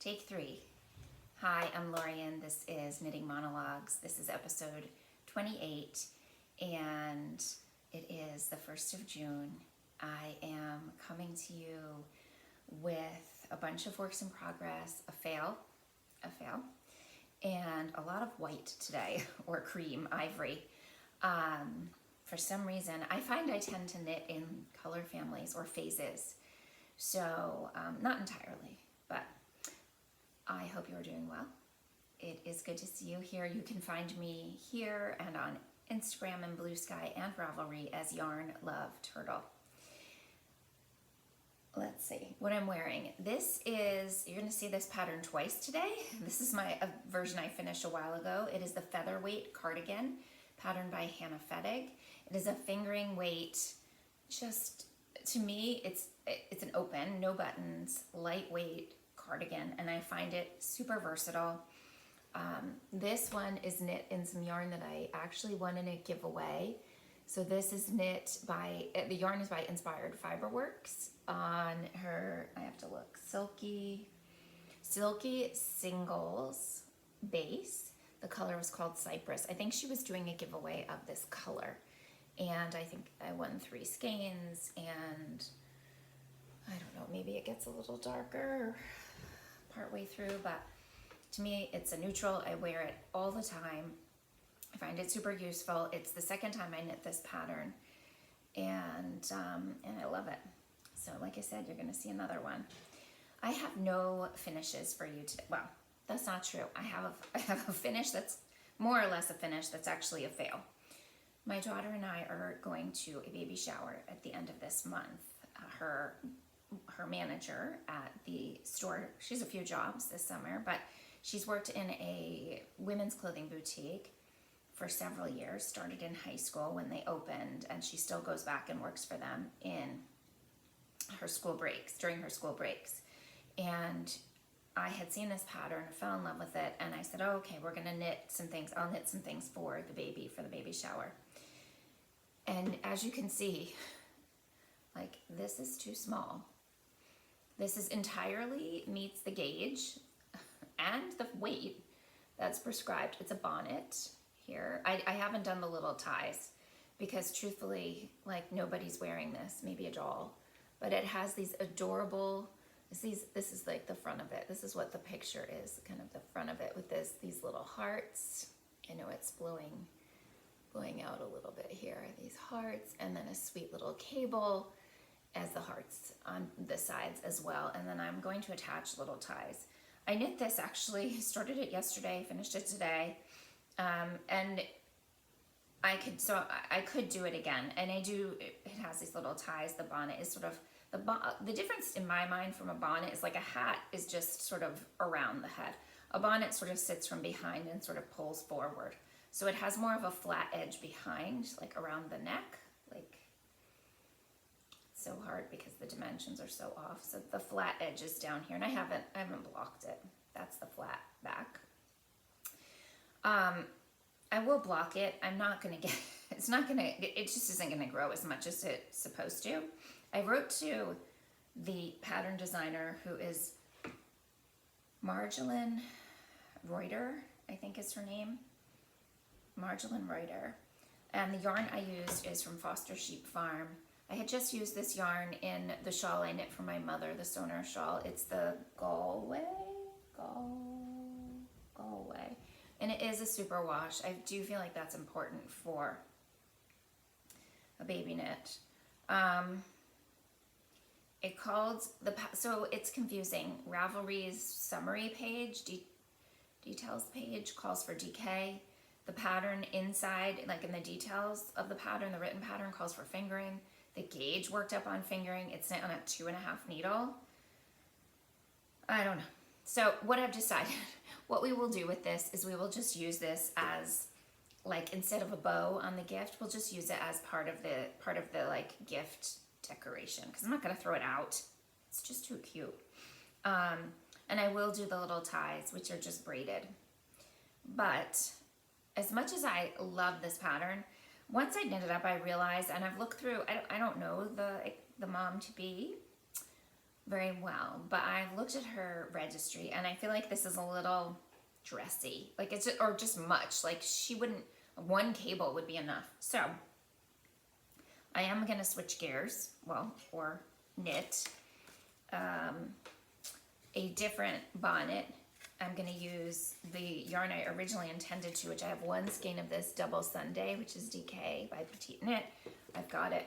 Take 3. Hi, I'm Lorian. This is Knitting Monologues. This is episode 28, and it is the 1st of June. I am coming to you with a bunch of works in progress, a fail, and a lot of white today, or cream, ivory. For some reason, I find I tend to knit in color families or phases, so not entirely, but I hope you're doing well. It is good to see you here. You can find me here and on Instagram and Blue Sky and Ravelry as Yarn Love Turtle. Let's see what I'm wearing. This is, you're going to see this pattern twice today. This is a version I finished a while ago. It is the Featherweight cardigan, patterned by Hannah Fettig. It is a fingering weight, just to me, it's an open, no buttons, lightweight cardigan, and I find it super versatile. This one is knit in some yarn that I actually won in a giveaway. So this is knit by, the yarn is by Inspired Fiberworx on her, I have to look, Silky Singles base. The color was called Cypress. I think she was doing a giveaway of this color. And I think I won 3 skeins, and I don't know, maybe it gets a little darker partway through, but to me, it's a neutral. I wear it all the time. I find it super useful. It's the second time I knit this pattern, and I love it. So like I said, you're gonna see another one. I have no finishes for you today. Well, that's not true. I have a finish that's more or less a finish that's actually a fail. My daughter and I are going to a baby shower at the end of this month. Her manager at the store, she's a few jobs this summer, but she's worked in a women's clothing boutique for several years, started in high school when they opened, and she still goes back and works for them in her school breaks, during her school breaks. And I had seen this pattern, fell in love with it, and I said, oh, okay, we're gonna knit some things. I'll knit some things for the baby shower. And as you can see, like, this is too small. This is entirely meets the gauge and the weight that's prescribed. It's a bonnet here. I haven't done the little ties because truthfully, like, nobody's wearing this, maybe a doll, but it has these adorable, this is like the front of it. This is what the picture is, kind of the front of it with these little hearts. I know it's blowing out a little bit here, these hearts, and then a sweet little cable as the hearts on the sides as well. And then I'm going to attach little ties. I knit this actually, started it yesterday, finished it today. And I could do it again. And I do, it has these little ties. The bonnet is sort of, the difference in my mind from a bonnet is like a hat is just sort of around the head. A bonnet sort of sits from behind and sort of pulls forward. So it has more of a flat edge behind, like around the neck, like, so hard because the dimensions are so off. So the flat edge is down here, and I haven't blocked it. That's the flat back. I will block it. I'm not gonna get, it just isn't gonna grow as much as it's supposed to. I wrote to the pattern designer, who is Marjolijn Reuter, I think is her name. Marjolijn Reuter. And the yarn I used is from Foster Sheep Farm. I had just used this yarn in the shawl I knit for my mother, the Sonar shawl. It's the Galway. And it is a super wash. I do feel like that's important for a baby knit. So it's confusing. Ravelry's summary page, details page, calls for DK. The pattern inside, like in the details of the pattern, the written pattern calls for fingering. The gauge worked up on fingering. It's knit on a 2.5 needle. I don't know. So what I've decided, what we will do with this is we will just use this as, like, instead of a bow on the gift, we'll just use it as part of the like gift decoration, because I'm not gonna throw it out. It's just too cute. And I will do the little ties, which are just braided. But as much as I love this pattern, once I knit it up, I realized, and I've looked through, I don't know the mom to be, very well, but I've looked at her registry and I feel like this is a little dressy. Like it's just, or just much. Like she wouldn't, one cable would be enough. So I am going to switch gears, well, or knit a different bonnet. I'm going to use the yarn I originally intended to, which I have one skein of this Double Sunday, which is DK by Patricknit. I've got it,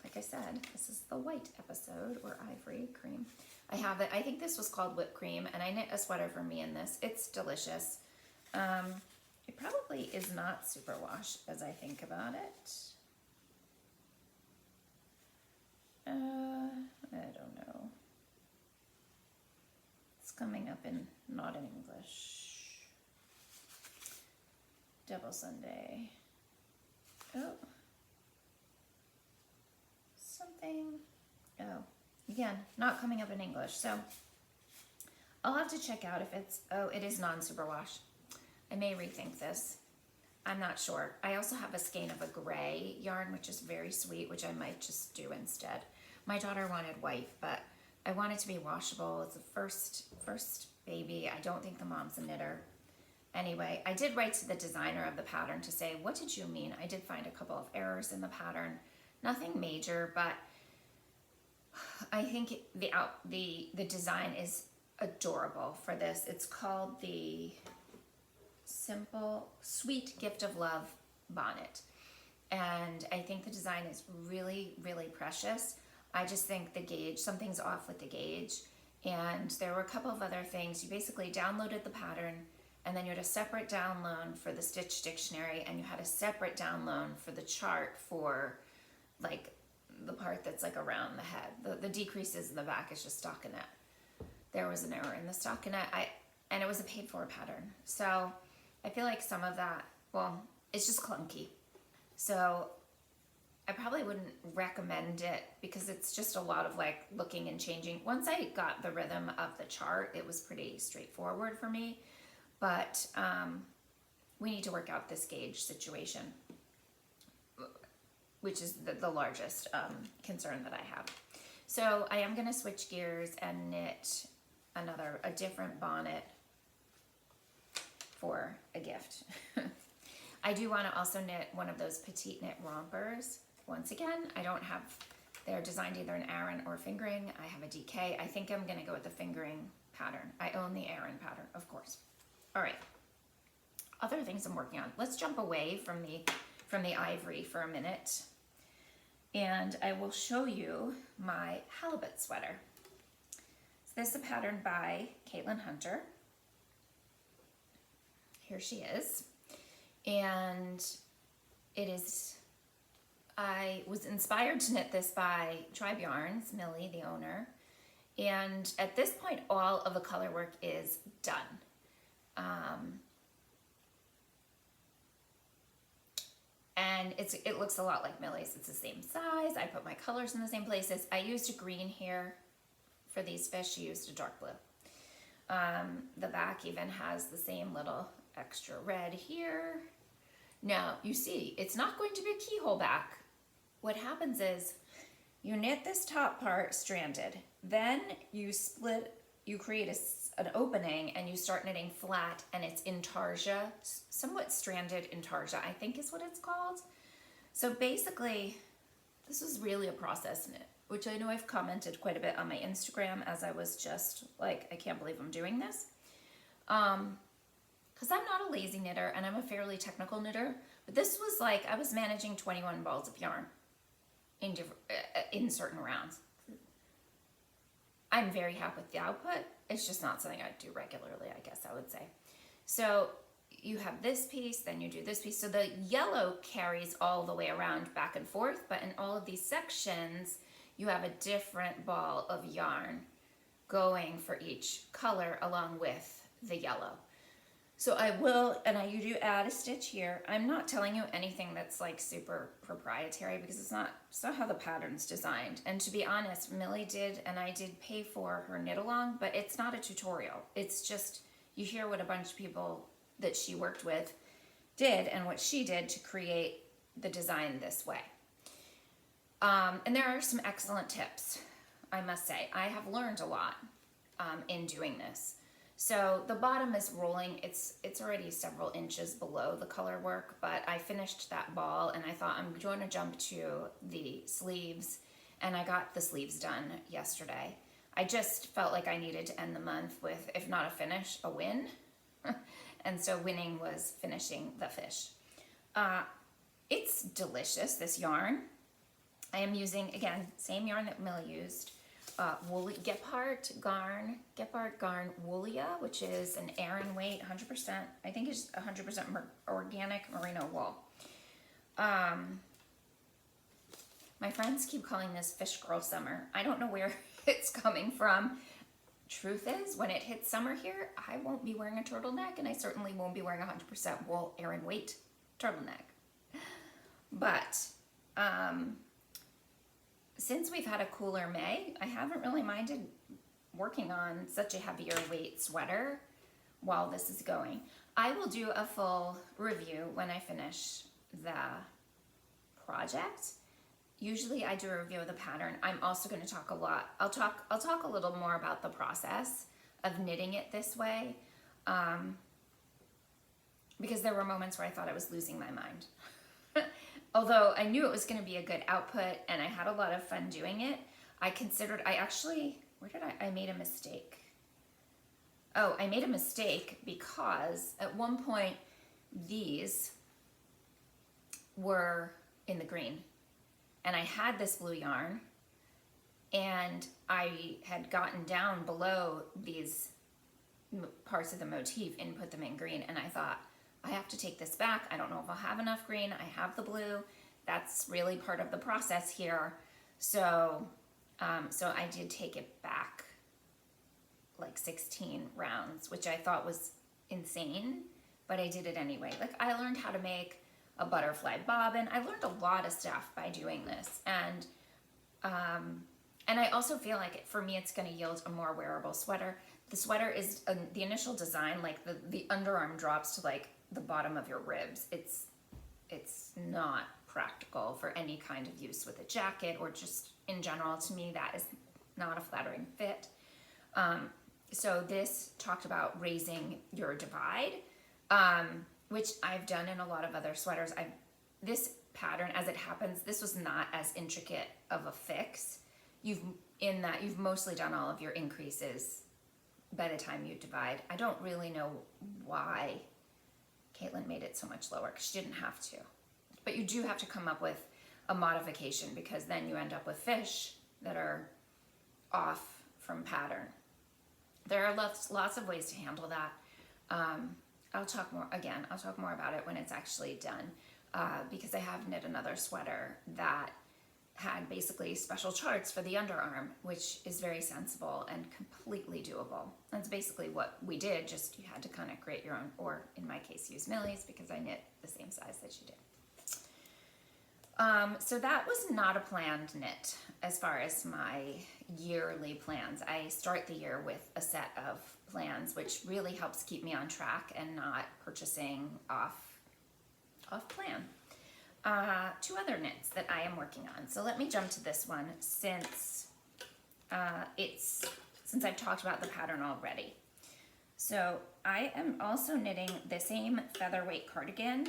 like I said, this is the white episode, or ivory cream. I have it, I think this was called whipped cream, and I knit a sweater for me in this. It's delicious. It probably is not super wash as I think about it. I don't know. It's coming up in not in English. Double Sunday. Oh. Something. Oh. Again, not coming up in English. So I'll have to check out if it's, oh, it is non-superwash. I may rethink this. I'm not sure. I also have a skein of a gray yarn, which is very sweet, which I might just do instead. My daughter wanted white, but I want it to be washable. It's the first baby. I don't think the mom's a knitter. Anyway, I did write to the designer of the pattern to say, what did you mean? I did find a couple of errors in the pattern. Nothing major, but I think the design is adorable for this. It's called the Simple Sweet Gift of Love bonnet. And I think the design is really, really precious. I just think the gauge, something's off with the gauge. And there were a couple of other things. You basically downloaded the pattern, and then you had a separate download for the Stitch Dictionary, and you had a separate download for the chart for like the part that's like around the head. The decreases in the back is just stockinette. There was an error in the stockinette, and it was a paid for pattern. So I feel like some of that, well, it's just clunky. So I probably wouldn't recommend it because it's just a lot of like looking and changing. Once I got the rhythm of the chart, it was pretty straightforward for me. But we need to work out this gauge situation, which is the largest concern that I have. So I am going to switch gears and knit a different bonnet for a gift. I do want to also knit one of those Patricknit rompers. Once again, I don't have, they're designed either in Aran or fingering. I have a DK. I think I'm going to go with the fingering pattern. I own the Aran pattern, of course. All right. Other things I'm working on. Let's jump away from the ivory for a minute, and I will show you my Halibut sweater. So this is a pattern by Caitlin Hunter. Here she is. And it is, I was inspired to knit this by Tribe Yarns, Milli, the owner. And at this point, all of the color work is done. And it looks a lot like Milli's. It's the same size. I put my colors in the same places. I used a green here for these fish. She used a dark blue. The back even has the same little extra red here. Now, you see, it's not going to be a keyhole back. What happens is you knit this top part stranded, then you split, you create an opening, and you start knitting flat, and it's intarsia, somewhat stranded intarsia, I think is what it's called. So basically, this was really a process knit, which I know I've commented quite a bit on my Instagram as I was just like, I can't believe I'm doing this. Because I'm not a lazy knitter and I'm a fairly technical knitter, but this was like, I was managing 21 balls of yarn in certain rounds. I'm very happy with the output. It's just not something I'd do regularly, I guess I would say. So you have this piece, then you do this piece. So the yellow carries all the way around back and forth, but in all of these sections, you have a different ball of yarn going for each color along with the yellow. So I will, and you do add a stitch here. I'm not telling you anything that's like super proprietary because it's not how the pattern's designed. And to be honest, Milli did, and I did pay for her knit along, but it's not a tutorial. It's just, you hear what a bunch of people that she worked with did and what she did to create the design this way. And there are some excellent tips. I must say. I have learned a lot in doing this. So the bottom is rolling. It's already several inches below the color work, but I finished that ball and I thought I'm going to jump to the sleeves, and I got the sleeves done yesterday. I just felt like I needed to end the month with, if not a finish, a win. And so winning was finishing the fish. It's delicious, this yarn. I am using, again, same yarn that Milli used. Gepard Garn Woolia, which is an Aran weight, 100%, I think it's 100% organic merino wool. My friends keep calling this Fishgirl summer. I don't know where it's coming from. Truth is, when it hits summer here, I won't be wearing a turtleneck, and I certainly won't be wearing a 100% wool Aran weight turtleneck. But, since we've had a cooler May, I haven't really minded working on such a heavier weight sweater while this is going. I will do a full review when I finish the project. Usually I do a review of the pattern. I'm also going to talk a lot. I'll talk a little more about the process of knitting it this way, because there were moments where I thought I was losing my mind. Although I knew it was going to be a good output and I had a lot of fun doing it, I made a mistake. Oh, I made a mistake because at one point these were in the green and I had this blue yarn and I had gotten down below these parts of the motif and put them in green, and I thought, I have to take this back. I don't know if I'll have enough green. I have the blue. That's really part of the process here. So, so I did take it back like 16 rounds, which I thought was insane, but I did it anyway. Like, I learned how to make a butterfly bobbin. I learned a lot of stuff by doing this. And I also feel like for me, it's going to yield a more wearable sweater. The sweater is the initial design, like the underarm drops to like the bottom of your ribs. It's not practical for any kind of use with a jacket or just in general. To me, that is not a flattering fit. So this talked about raising your divide, which I've done in a lot of other sweaters. This pattern, as it happens, this was not as intricate of a fix. You've mostly done all of your increases by the time you divide. I don't really know why Caitlin made it so much lower, because she didn't have to. But you do have to come up with a modification, because then you end up with fish that are off from pattern. There are lots of ways to handle that. I'll talk more about it when it's actually done, because I have knit another sweater that had basically special charts for the underarm, which is very sensible and completely doable. That's basically what we did, just you had to kind of create your own, or in my case use Milli's, because I knit the same size that she did. So that was not a planned knit as far as my yearly plans. I start the year with a set of plans, which really helps keep me on track and not purchasing off plan. Two other knits that I am working on. So let me jump to this one since I've talked about the pattern already. So I am also knitting the same Featherweight cardigan,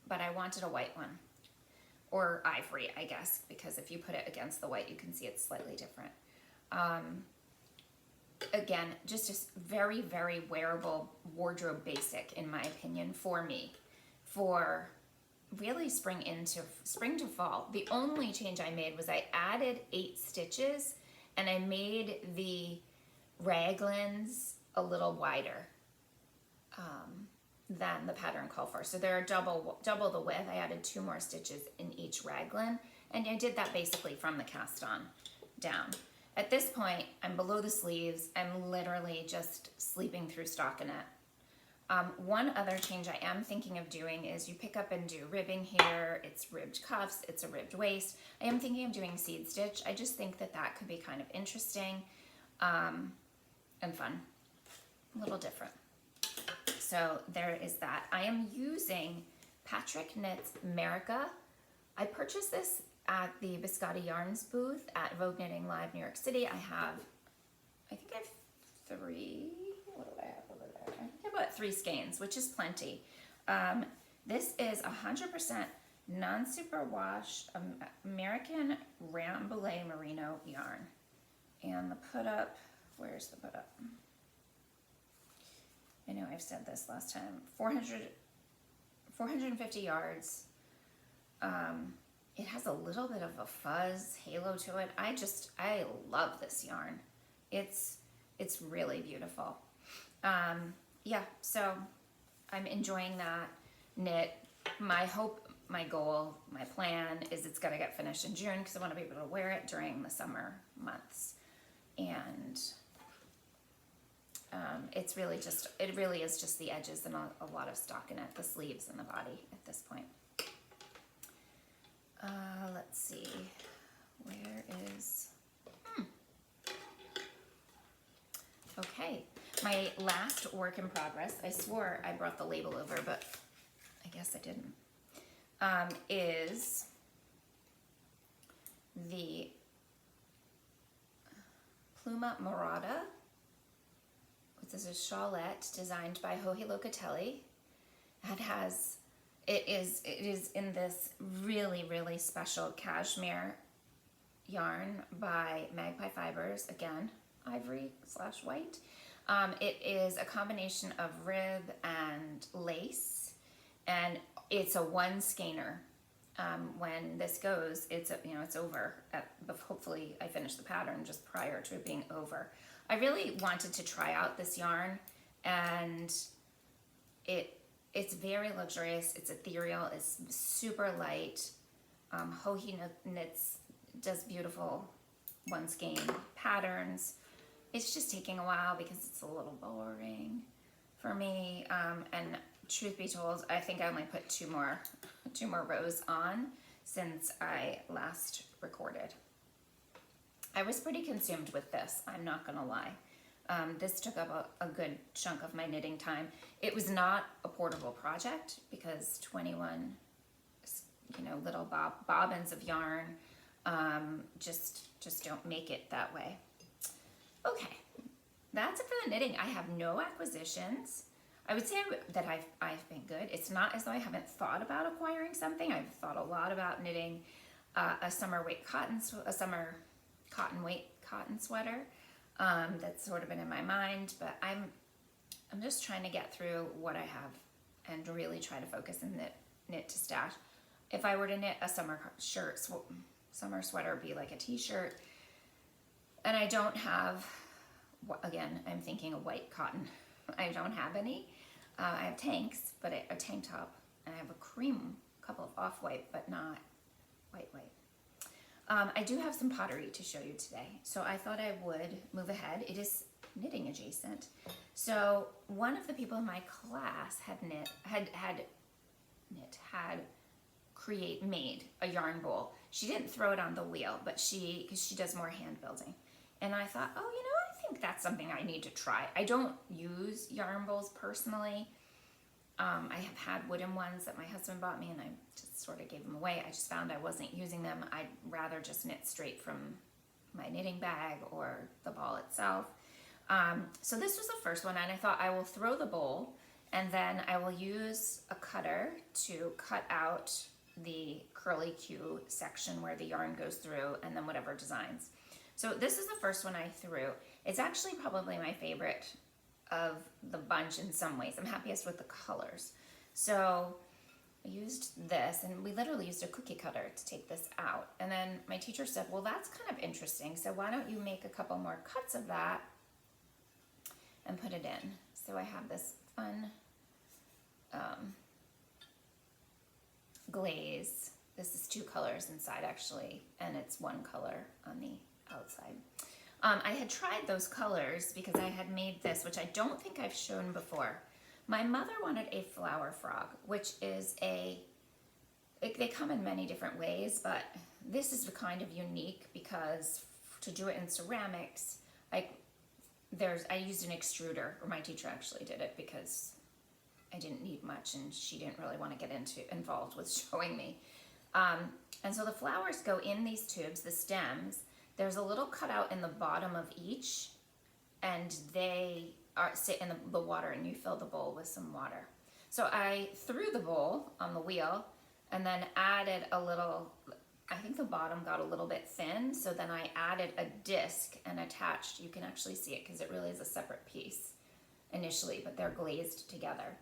but I wanted a white one, or ivory, I guess, because if you put it against the white, you can see it's slightly different. Again, just a very, very wearable wardrobe basic, in my opinion, for me, for really spring to fall. The only change I made was I added 8 stitches and I made the raglans a little wider than the pattern called for. So they're double the width. I added 2 more stitches in each raglan, and I did that basically from the cast on down. At this point, I'm below the sleeves. I'm literally just sleeping through stockinette. One other change I am thinking of doing is you pick up and do ribbing here. It's ribbed cuffs, it's a ribbed waist. I am thinking of doing seed stitch. I just think that could be kind of interesting and fun, a little different. So there is that. I am using Patricknit's Merica. I purchased this at the Biscotti Yarns booth at Vogue Knitting Live New York City. I think I have 3, what do I have over there? I think I have about 3 skeins, which is plenty. This is 100% non-superwash American Rambouillet Merino yarn. And the put up, where's the put up? I know I've said this last time, 450 yards. It has a little bit of a fuzz halo to it. I love this yarn. It's really beautiful. Yeah, so I'm enjoying that knit. My hope, my goal, my plan is it's gonna get finished in June because I want to be able to wear it during the summer months. And it really is just the edges and a lot of stock in it, the sleeves and the body at this point. Let's see, where is, okay, my last work in progress, I swore I brought the label over, but I guess I didn't, is the Pluma Morada. This is a shawlette designed by Locateli. It is in this really, really special cashmere yarn by Magpie Fibers, again, ivory/white. It is a combination of rib and lace, and it's a 1 skeiner. When this goes, it's over. Hopefully I finish the pattern just prior to it being over. I really wanted to try out this yarn, and it's very luxurious, it's ethereal, it's super light. Knits does beautiful 1 skein patterns. It's just taking a while because it's a little boring for me. And truth be told, I think I only put 2 more rows on since I last recorded. I was pretty consumed with this, I'm not gonna lie. This took up a good chunk of my knitting time. It was not a portable project because 21, little bobbins of yarn just don't make it that way. Okay, that's it for the knitting. I have no acquisitions. I would say that I've been good. It's not as though I haven't thought about acquiring something. I've thought a lot about knitting a summer cotton weight cotton sweater. That's sort of been in my mind, but I'm just trying to get through what I have and really try to focus and knit to stash. If I were to knit a summer sweater would be like a t-shirt, and I don't have, again, I'm thinking a white cotton. I don't have any. I have tanks, but a tank top, and I have a couple of off-white, but not white. I do have some pottery to show you today, so I thought I would move ahead. It is knitting adjacent. So one of the people in my class had made a yarn bowl. She didn't throw it on the wheel, but because she does more hand building. And I thought, I think that's something I need to try. I don't use yarn bowls personally. I have had wooden ones that my husband bought me, and I just sort of gave them away. I just found I wasn't using them. I'd rather just knit straight from my knitting bag or the ball itself. So this was the first one, and I thought I will throw the bowl, and then I will use a cutter to cut out the curly Q section where the yarn goes through, and then whatever designs. So this is the first one I threw. It's actually probably my favorite of the bunch in some ways. I'm happiest with the colors. So I used this, and we literally used a cookie cutter to take this out. And then my teacher said, well, that's kind of interesting, so why don't you make a couple more cuts of that and put it in. So I have this fun glaze. This is 2 colors inside actually, and it's 1 color on the outside. I had tried those colors because I had made this, which I don't think I've shown before. My mother wanted a flower frog, which is they come in many different ways, but this is kind of unique because to do it in ceramics, I used an extruder, or my teacher actually did it because I didn't need much and she didn't really want to get involved with showing me. And so the flowers go in these tubes, the stems. There's a little cutout in the bottom of each, and they sit in the water, and you fill the bowl with some water. So I threw the bowl on the wheel and then added a little, I think the bottom got a little bit thin, so then I added a disc and attached, you can actually see it because it really is a separate piece initially, but they're glazed together.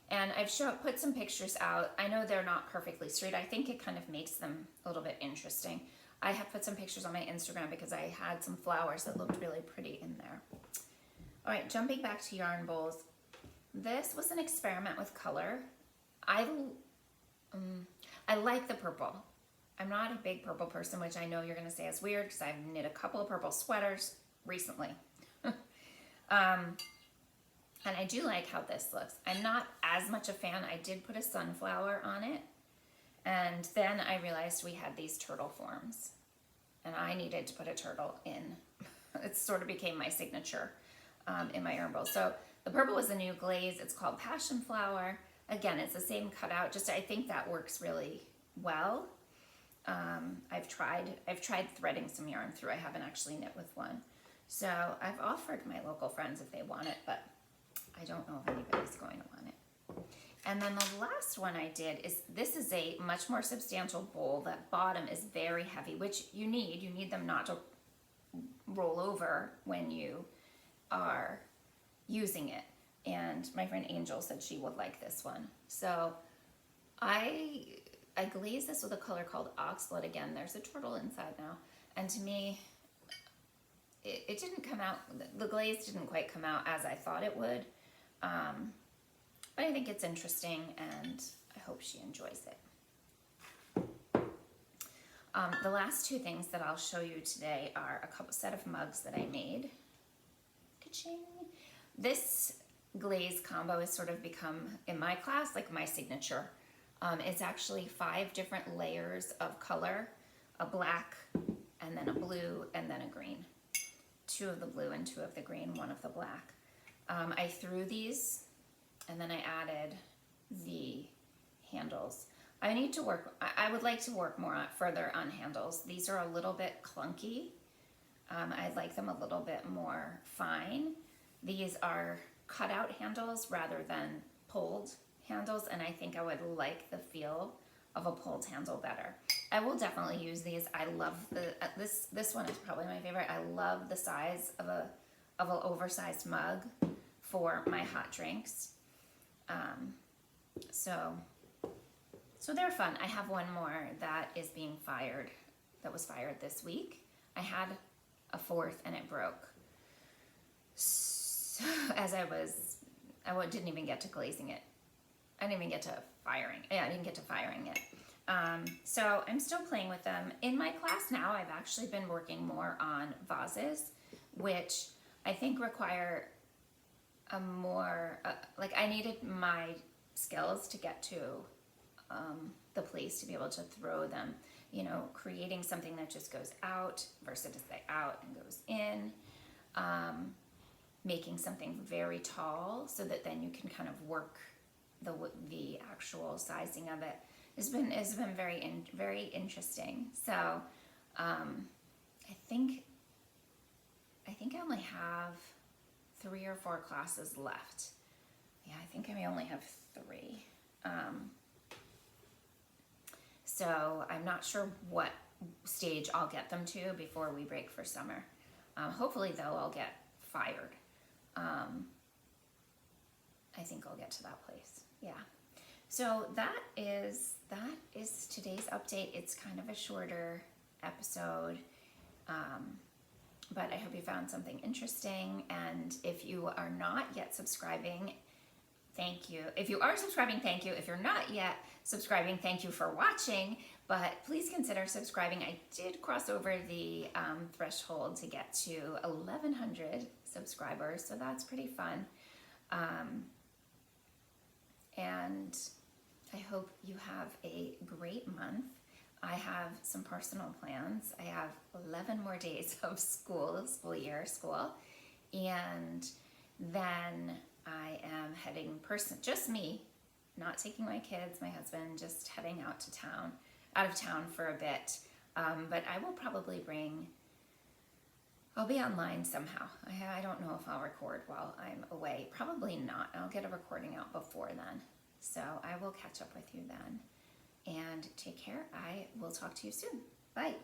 And I've put some pictures out. I know they're not perfectly straight. I think it kind of makes them a little bit interesting. I have put some pictures on my Instagram because I had some flowers that looked really pretty in there. All right, jumping back to yarn bowls. This was an experiment with color. I like the purple. I'm not a big purple person, which I know you're gonna say is weird because I've knit a couple of purple sweaters recently. And I do like how this looks. I'm not as much a fan. I did put a sunflower on it. And then I realized we had these turtle forms. And I needed to put a turtle in. It sort of became my signature in my yarn bowl. So the purple was a new glaze. It's called Passion Flower. Again, it's the same cutout. Just I think that works really well. I've tried threading some yarn through. I haven't actually knit with one. So I've offered my local friends if they want it, but I don't know if anybody's going to want it. And then the last one I did is, this is a much more substantial bowl. That bottom is very heavy, which you need them not to roll over when you are using it. And my friend Angel said she would like this one. So I glazed this with a color called Oxblood. Again, there's a turtle inside now. And to me, it didn't come out, the glaze didn't quite come out as I thought it would. But I think it's interesting, and I hope she enjoys it. The last two things that I'll show you today are a set of mugs that I made. Ka-ching. This glaze combo has sort of become, in my class, like my signature. It's actually 5 different layers of color, a black, and then a blue, and then a green. 2 of the blue and 2 of the green, 1 of the black. I threw these, and then I added the handles. I would like to work further on handles. These are a little bit clunky. I'd like them a little bit more fine. These are cutout handles rather than pulled handles, and I think I would like the feel of a pulled handle better. I will definitely use these. I love this one is probably my favorite. I love the size of an oversized mug for my hot drinks. So they're fun. I have one more that is being fired, that was fired this week. I had a 4th and it broke. So as I didn't even get to glazing it. I didn't even get to firing. Yeah, I didn't get to firing it. So I'm still playing with them. In my class now, I've actually been working more on vases, which I think require a more, like I needed my skills to get to the place to be able to throw them, you know, creating something that just goes out versus out and goes in, making something very tall so that then you can kind of work the actual sizing of it. Has been very interesting. So I think I only have 3 or 4 classes left. Yeah, I think I only have 3. So I'm not sure what stage I'll get them to before we break for summer. Hopefully though, I'll get fired. I think I'll get to that place. Yeah. So that is today's update. It's kind of a shorter episode, but I hope you found something interesting. And if you are not yet subscribing, thank you. If you are subscribing, thank you. If you're not yet subscribing, thank you for watching, but please consider subscribing. I did cross over the threshold to get to 1,100 subscribers, so that's pretty fun. And I hope you have a great month. I have some personal plans. I have 11 more days of school, and then I am heading just me, not taking my kids, my husband, just heading out to town out of town for a bit, but I will probably I'll be online somehow. I don't know if I'll record while I'm away. Probably not. I'll get a recording out before then. So I will catch up with you then. And take care. I will talk to you soon. Bye.